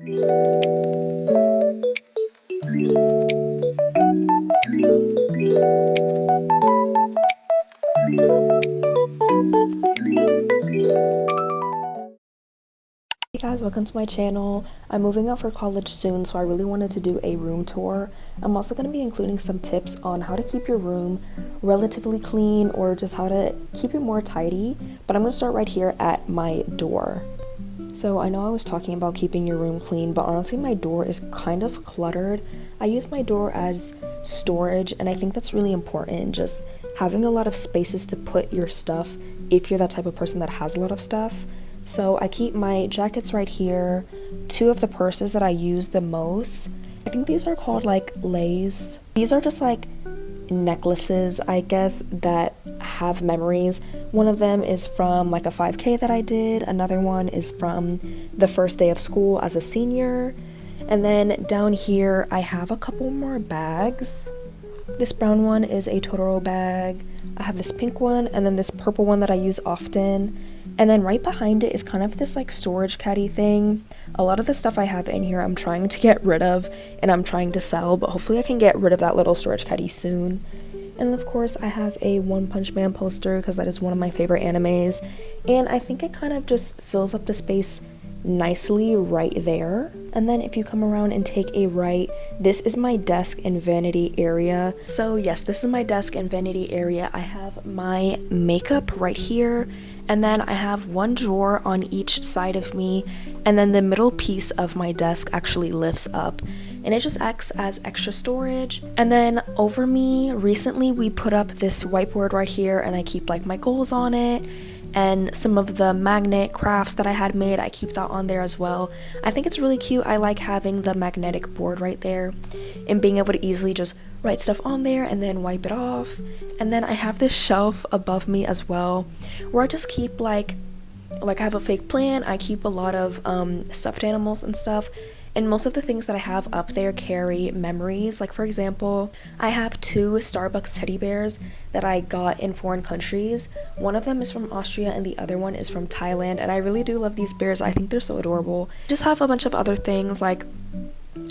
Hey guys, welcome to my channel. I'm moving out for college soon, so I really wanted to do a room tour. I'm also going to be including some tips on how to keep your room relatively clean or just how to keep it more tidy, but I'm going to start right here at my door. So I know I was talking about keeping your room clean, but honestly my door is kind of cluttered. I use my door as storage, and I think that's really important, just having a lot of spaces to put your stuff if you're that type of person that has a lot of stuff. So I keep my jackets right here, two of the purses that I use the most. I think these are called like lays. These are just like necklaces, I guess, that have memories. One of them is from like a 5K that I did. Another one is from the first day of school as a senior. And then down here I have a couple more bags. This brown one is a Totoro bag. I have this pink one and then this purple one that I use often. And then right behind it is kind of this like storage caddy thing. A lot of the stuff I have in here I'm trying to get rid of and I'm trying to sell, but hopefully I can get rid of that little storage caddy soon. And of course I have a One Punch Man poster because that is one of my favorite animes, and I think it kind of just fills up the space nicely right there. And then if you come around and take a right, this is my desk and vanity area. So yes, this is my desk and vanity area. I have my makeup right here, and then I have one drawer on each side of me, and then the middle piece of my desk actually lifts up and it just acts as extra storage. And then over me, recently we put up this whiteboard right here, and I keep like my goals on it, and some of the magnet crafts that I had made, I keep that on there as well. I think it's really cute. I like having the magnetic board right there and being able to easily just write stuff on there and then wipe it off. And then I have this shelf above me as well where I just keep like I have a fake plant. I keep a lot of stuffed animals and stuff. And most of the things that I have up there carry memories. Like for example, I have two Starbucks teddy bears that I got in foreign countries. One of them is from Austria and the other one is from Thailand, and I really do love these bears. I think they're so adorable. I just have a bunch of other things, like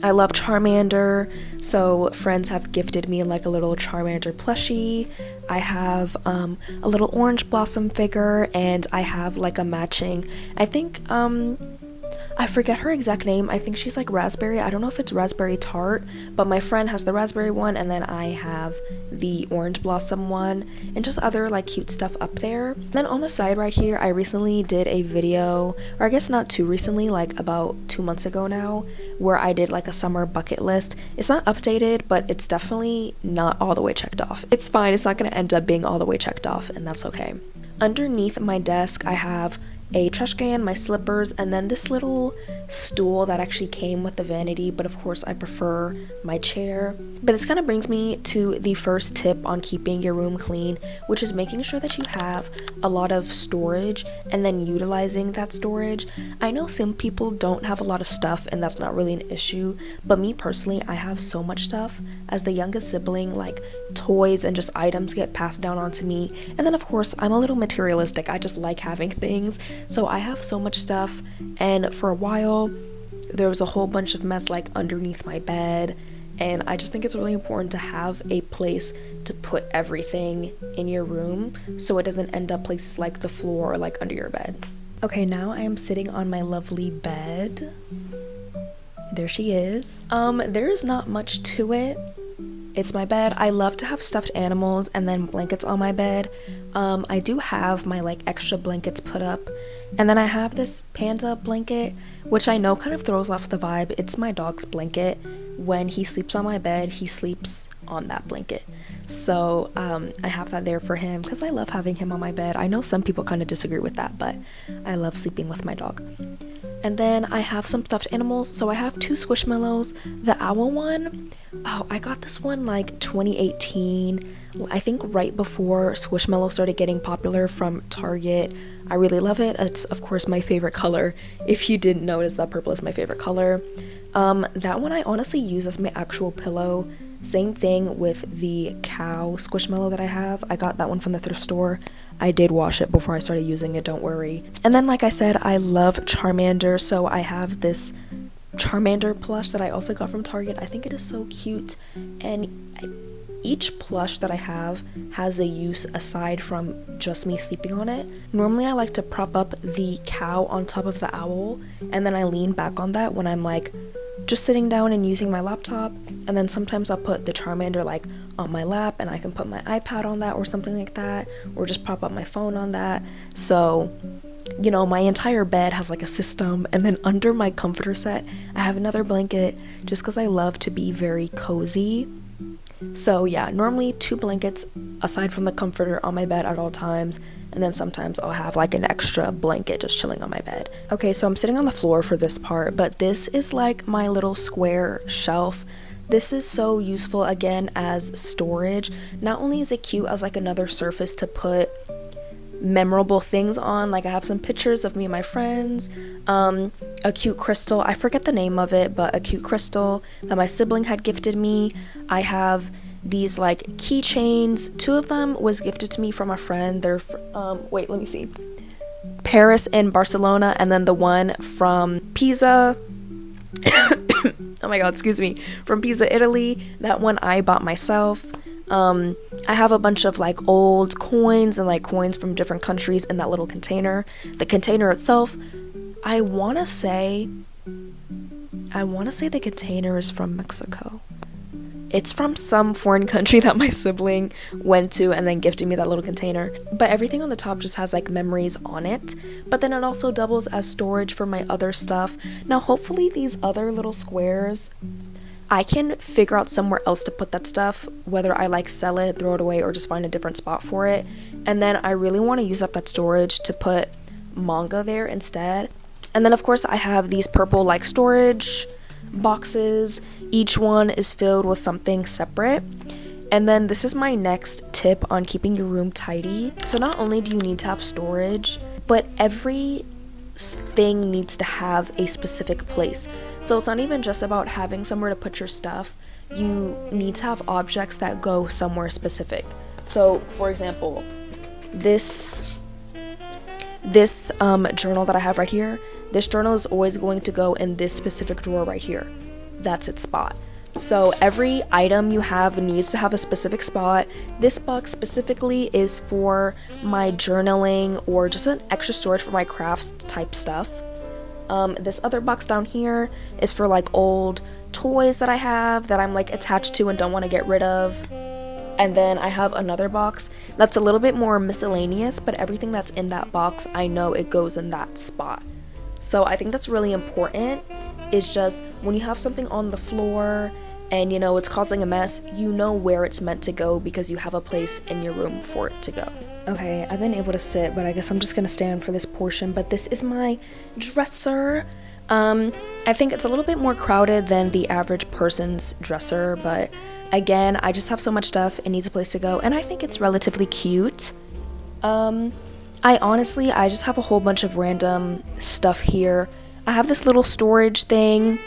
I love Charmander, so friends have gifted me like a little Charmander plushie. I have a little orange blossom figure, and I have like a matching, I think I forget her exact name. I think she's like raspberry. I don't know if it's raspberry tart, but my friend has the raspberry one, and then I have the orange blossom one, and just other like cute stuff up there. Then on the side right here, I recently did a video, or I guess not too recently, like about 2 months ago now, where I did like a summer bucket list. It's not updated, but it's definitely not all the way checked off. It's fine. It's not going to end up being all the way checked off, and that's okay. Underneath my desk, I have a trash can, my slippers, and then this little stool that actually came with the vanity, but of course I prefer my chair. But this kind of brings me to the first tip on keeping your room clean, which is making sure that you have a lot of storage and then utilizing that storage. I know some people don't have a lot of stuff and that's not really an issue, but me personally, I have so much stuff. As the youngest sibling, like toys and just items get passed down onto me, and then of course I'm a little materialistic. I just like having things. So I have so much stuff, and for a while there was a whole bunch of mess like underneath my bed, and I just think it's really important to have a place to put everything in your room so it doesn't end up places like the floor or like under your bed. Okay, now I am sitting on my lovely bed. There she is. There's not much to it. It's my bed. I love to have stuffed animals and then blankets on my bed. I do have my like extra blankets put up, and then I have this panda blanket, which I know kind of throws off the vibe. It's my dog's blanket. When he sleeps on my bed, he sleeps on that blanket. So I have that there for him because I love having him on my bed. I know some people kind of disagree with that, but I love sleeping with my dog. And then I have some stuffed animals. So I have two Squishmallows. The owl one, oh, I got this one like 2018. I think right before Squishmallow started getting popular from Target. I really love it. It's of course my favorite color. If you didn't notice, that purple is my favorite color. That one I honestly use as my actual pillow. Same thing with the cow Squishmallow that I have. I got that one from the thrift store. I did wash it before I started using it, don't worry. And then like I said, I love Charmander, so I have this Charmander plush that I also got from Target. I think it is so cute, and each plush that I have has a use aside from just me sleeping on it. Normally I like to prop up the cow on top of the owl, and then I lean back on that when I'm like just sitting down and using my laptop, and then sometimes I'll put the Charmander like on my lap and I can put my iPad on that or something like that, or just prop up my phone on that. So, you know, my entire bed has like a system, and then under my comforter set I have another blanket just because I love to be very cozy. So yeah, normally 2 blankets aside from the comforter on my bed at all times, and then sometimes I'll have like an extra blanket just chilling on my bed. Okay, so I'm sitting on the floor for this part, but this is like my little square shelf. This is so useful again as storage. Not only is it cute as like another surface to put memorable things on, like I have some pictures of me and my friends, a cute crystal, I forget the name of it, but a cute crystal that my sibling had gifted me. I have these like keychains. 2 of them was gifted to me from a friend. They're wait, let me see, Paris and Barcelona, and then the one from Pisa oh my god, excuse me, from Pisa, Italy. That one I bought myself. I have a bunch of like old coins and like coins from different countries in that little container. The container itself, I want to say the container is from Mexico. It's from some foreign country that my sibling went to and then gifted me that little container. But everything on the top just has like memories on it. But then it also doubles as storage for my other stuff. Now hopefully these other little squares, I can figure out somewhere else to put that stuff, whether I like sell it, throw it away, or just find a different spot for it. And then I really want to use up that storage to put manga there instead. And then of course I have these purple like storage boxes. Each one is filled with something separate. And then this is my next tip on keeping your room tidy. So not only do you need to have storage, but every thing needs to have a specific place. So it's not even just about having somewhere to put your stuff. You need to have objects that go somewhere specific. So for example, this journal that I have right here, this journal is always going to go in this specific drawer right here. That's its spot. So every item you have needs to have a specific spot. This box specifically is for my journaling or just an extra storage for my crafts type stuff. This other box down here is for like old toys that I have that I'm like attached to and don't want to get rid of. And then I have another box that's a little bit more miscellaneous, but everything that's in that box, I know it goes in that spot. So I think that's really important. It's just when you have something on the floor and you know it's causing a mess, you know where it's meant to go because you have a place in your room for it to go. Okay, I've been able to sit, but I guess I'm just gonna stand for this portion. But this is my dresser. I think it's a little bit more crowded than the average person's dresser, but again, I just have so much stuff, it needs a place to go, and I think it's relatively cute. I just have a whole bunch of random stuff here. I have this little storage thing,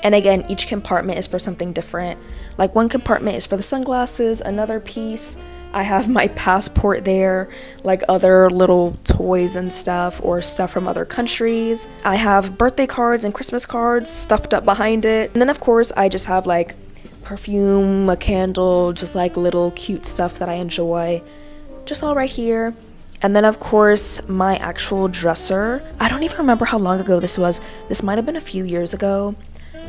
and again, each compartment is for something different. Like one compartment is for the sunglasses, another piece, I have my passport there, like other little toys and stuff, or stuff from other countries. I have birthday cards and Christmas cards stuffed up behind it. And then of course, I just have like perfume, a candle, just like little cute stuff that I enjoy, just all right here. And then of course my actual dresser. I don't even remember how long ago this was. This might have been a few years ago.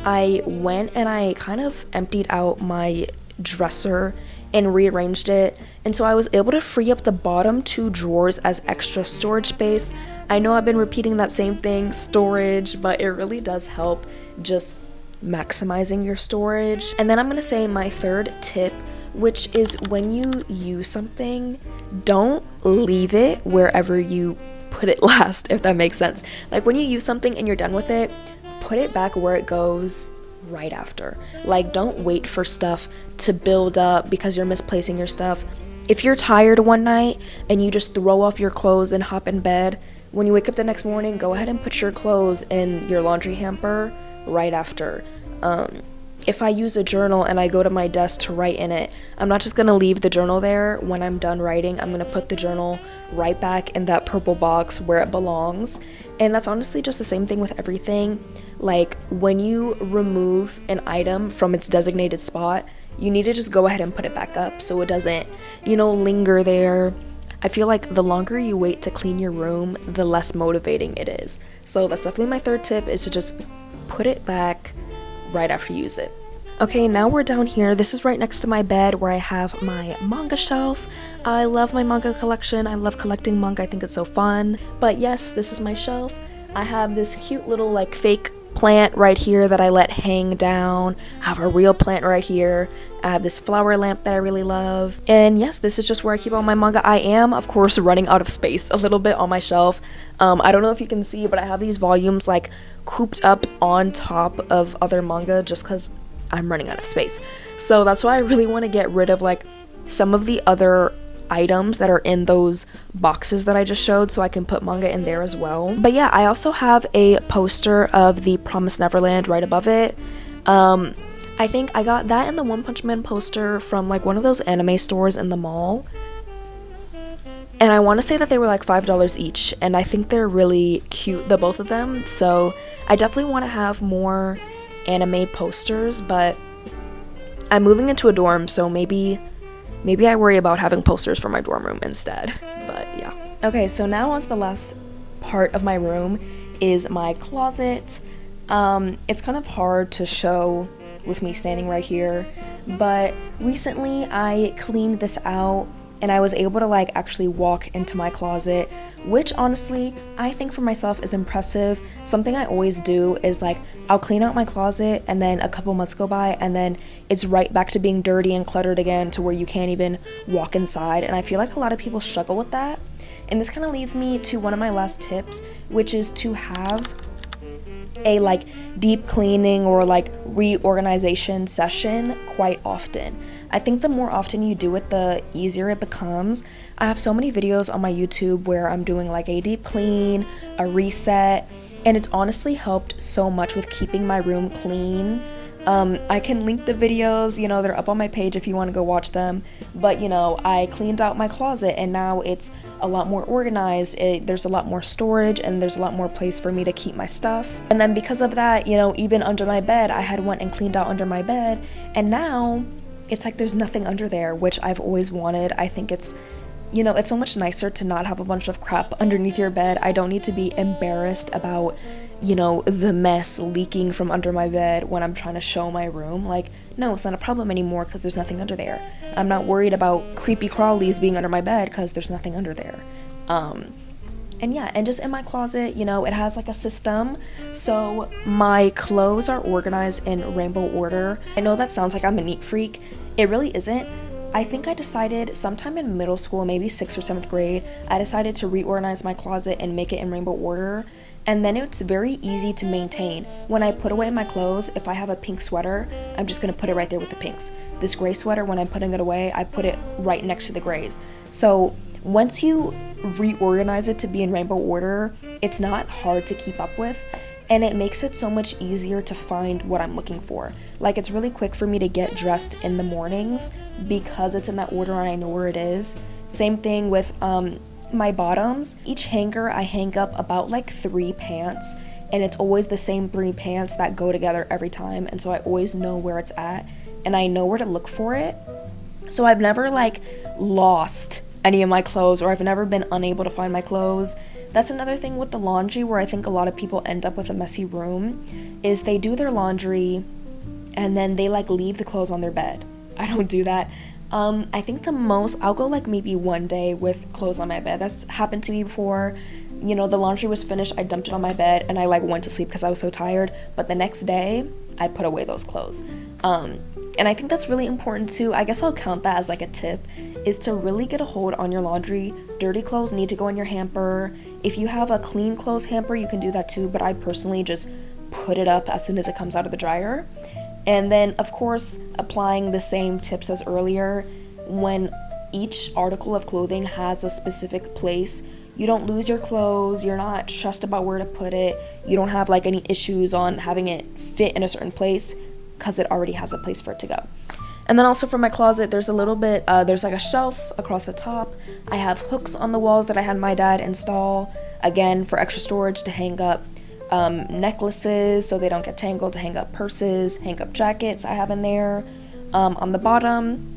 I went and I kind of emptied out my dresser and rearranged it, and so I was able to free up the bottom 2 drawers as extra storage space. I know I've been repeating that same thing, storage, but it really does help just maximizing your storage. And then I'm gonna say my third tip, which is when you use something, don't leave it wherever you put it last, if that makes sense. Like when you use something and you're done with it, put it back where it goes right after. Like don't wait for stuff to build up because you're misplacing your stuff. If you're tired one night and you just throw off your clothes and hop in bed, when you wake up the next morning, go ahead and put your clothes in your laundry hamper right after. If I use a journal and I go to my desk to write in it, I'm not just gonna leave the journal there. When I'm done writing, I'm gonna put the journal right back in that purple box where it belongs. And that's honestly just the same thing with everything. Like, when you remove an item from its designated spot, you need to just go ahead and put it back up so it doesn't, linger there. I feel like the longer you wait to clean your room, the less motivating it is. So that's definitely my third tip, is to just put it back right after you use it. Okay, now we're down here. This is right next to my bed where I have my manga shelf. I love my manga collection. I love collecting manga. I think it's so fun. But yes, this is my shelf. I have this cute little like fake plant right here that I let hang down. I have a real plant right here. I have this flower lamp that I really love. And yes, this is just where I keep all my manga. I am, of course, running out of space a little bit on my shelf. I don't know if you can see, but I have these volumes like cooped up on top of other manga just because I'm running out of space. So that's why I really want to get rid of like some of the other items that are in those boxes that I just showed, so I can put manga in there as well. But yeah, I also have a poster of the Promised Neverland right above it. I think I got that and the One Punch Man poster from like one of those anime stores in the mall, and I want to say that they were like $5 each, and I think they're really cute, the both of them. So I definitely want to have more anime posters, but I'm moving into a dorm, so maybe I worry about having posters for my dorm room instead. But yeah. Okay, so now on to the last part of my room is my closet. It's kind of hard to show with me standing right here, but recently I cleaned this out and I was able to like actually walk into my closet, which honestly I think for myself is impressive. Something I always do is like I'll clean out my closet and then a couple months go by and then it's right back to being dirty and cluttered again to where you can't even walk inside, and I feel like a lot of people struggle with that. And this kind of leads me to one of my last tips, which is to have a like deep cleaning or like reorganization session quite often. I think the more often you do it, the easier it becomes. I have so many videos on my YouTube where I'm doing like a deep clean, a reset, and it's honestly helped so much with keeping my room clean. I can link the videos, they're up on my page if you want to go watch them. But I cleaned out my closet and now it's a lot more organized. There's a lot more storage and there's a lot more place for me to keep my stuff. And then because of that, even under my bed, I had went and cleaned out under my bed, and now it's like there's nothing under there, which I've always wanted. I think it's so much nicer to not have a bunch of crap underneath your bed. I don't need to be embarrassed about the mess leaking from under my bed when I'm trying to show my room. Like, no, it's not a problem anymore because there's nothing under there. I'm not worried about creepy crawlies being under my bed because there's nothing under there. And yeah, and just in my closet, it has like a system. So my clothes are organized in rainbow order. I know that sounds like I'm a neat freak. It really isn't. I think I decided sometime in middle school, maybe 6th or 7th grade, I decided to reorganize my closet and make it in rainbow order. And then it's very easy to maintain. When I put away my clothes, if I have a pink sweater, I'm just gonna put it right there with the pinks. This gray sweater, when I'm putting it away, I put it right next to the grays. So once you reorganize it to be in rainbow order, it's not hard to keep up with, and it makes it so much easier to find what I'm looking for. Like, it's really quick for me to get dressed in the mornings because it's in that order and I know where it is. Same thing with my bottoms. Each hanger I hang up about like 3 pants, and it's always the same 3 pants that go together every time, and so I always know where it's at and I know where to look for it. So I've never like lost any of my clothes, or I've never been unable to find my clothes. That's another thing with the laundry where I think a lot of people end up with a messy room, is they do their laundry and then they like leave the clothes on their bed. I don't do that. I think the most, I'll go like maybe one day with clothes on my bed. That's happened to me before. The laundry was finished, I dumped it on my bed, and I like went to sleep because I was so tired. But the next day, I put away those clothes. And I think that's really important too. I guess I'll count that as like a tip, is to really get a hold on your laundry. Dirty clothes need to go in your hamper. If you have a clean clothes hamper, you can do that too, but I personally just put it up as soon as it comes out of the dryer. And then, of course, applying the same tips as earlier, when each article of clothing has a specific place, you don't lose your clothes, you're not stressed about where to put it, you don't have like any issues on having it fit in a certain place because it already has a place for it to go. And then also for my closet, there's a little bit, there's like a shelf across the top. I have hooks on the walls that I had my dad install. Again, for extra storage to hang up necklaces so they don't get tangled, to hang up purses, hang up jackets I have in there. On the bottom,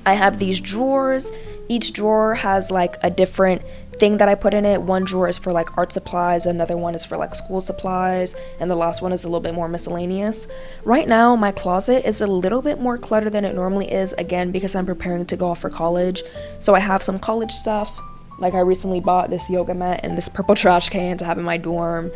I have these drawers. Each drawer has like a different thing that I put in it. One drawer is for like art supplies, another one is for like school supplies, and the last one is a little bit more miscellaneous. Right now, my closet is a little bit more cluttered than it normally is, again, because I'm preparing to go off for college. So I have some college stuff. Like I recently bought this yoga mat and this purple trash can to have in my dorm,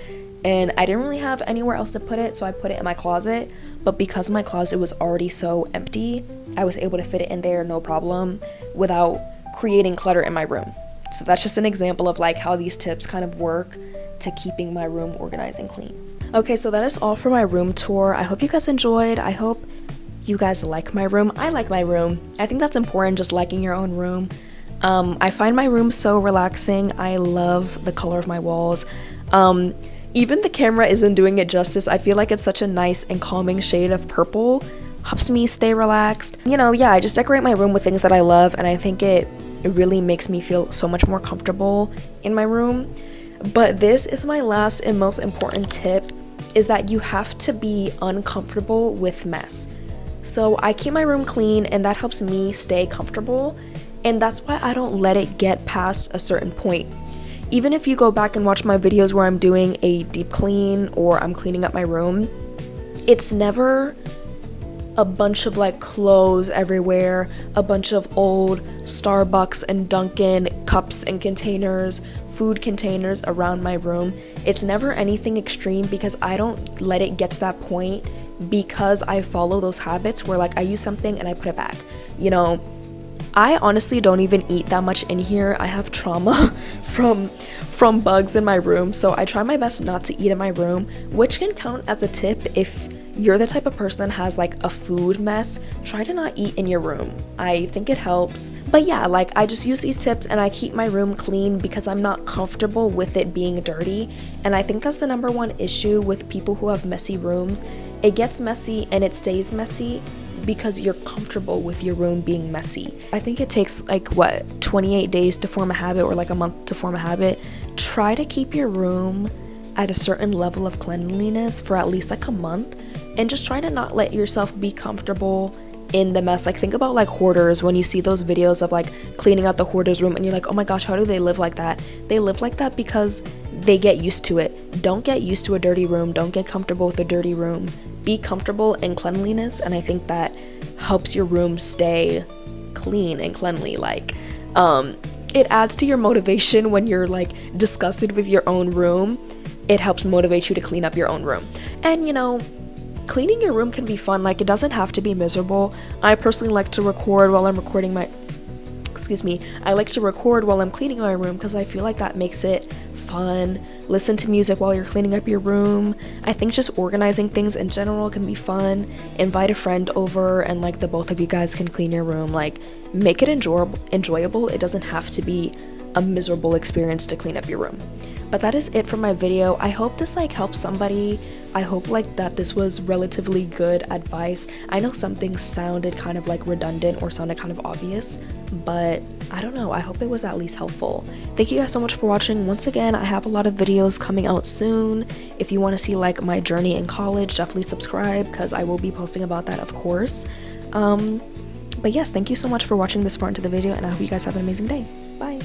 and I didn't really have anywhere else to put it, so I put it in my closet. But because my closet was already so empty, I was able to fit it in there no problem without creating clutter in my room. So that's just an example of like how these tips kind of work to keeping my room organized and clean. Okay, so that is all for my room tour. I hope you guys enjoyed. I hope you guys like my room. I like my room. I think that's important, just liking your own room. I find my room so relaxing. I love the color of my walls. Even the camera isn't doing it justice. I feel like it's such a nice and calming shade of purple. Helps me stay relaxed. Yeah, I just decorate my room with things that I love, and I think it really makes me feel so much more comfortable in my room. But this is my last and most important tip, is that you have to be uncomfortable with mess. So I keep my room clean, and that helps me stay comfortable, and that's why I don't let it get past a certain point. Even if you go back and watch my videos where I'm doing a deep clean or I'm cleaning up my room, it's never a bunch of like clothes everywhere, a bunch of old Starbucks and Dunkin' cups and containers, food containers around my room. It's never anything extreme, because I don't let it get to that point, because I follow those habits where like I use something and I put it back. I honestly don't even eat that much in here. I have trauma from bugs in my room, so I try my best not to eat in my room, which can count as a tip if you're the type of person that has like a food mess. Try to not eat in your room. I think it helps. But yeah, like I just use these tips and I keep my room clean because I'm not comfortable with it being dirty. And I think that's the number one issue with people who have messy rooms. It gets messy and it stays messy because you're comfortable with your room being messy. I think it takes like 28 days to form a habit, or like a month to form a habit. Try to keep your room at a certain level of cleanliness for at least like a month, and just try to not let yourself be comfortable in the mess. Like think about like hoarders, when you see those videos of like cleaning out the hoarder's room and you're like, oh my gosh, how do they live like that? They live like that because they get used to it. Don't get used to a dirty room. Don't get comfortable with a dirty room. Be comfortable in cleanliness, and I think that helps your room stay clean and cleanly. Like it adds to your motivation when you're like disgusted with your own room. It helps motivate you to clean up your own room. And cleaning your room can be fun. Like it doesn't have to be miserable. I personally like to record while I'm recording my I like to record while I'm cleaning my room because I feel like that makes it fun. Listen to music while you're cleaning up your room. I think just organizing things in general can be fun. Invite a friend over and like the both of you guys can clean your room. Like make it enjoyable. It doesn't have to be a miserable experience to clean up your room. But that is it for my video. I hope this like helps somebody. I hope like that this was relatively good advice. I know some things sounded kind of like redundant or sounded kind of obvious, but I don't know. I hope it was at least helpful. Thank you guys so much for watching. Once again, I have a lot of videos coming out soon. If you want to see like my journey in college, definitely subscribe because I will be posting about that, of course. But yes, thank you so much for watching this far into the video, and I hope you guys have an amazing day. Bye.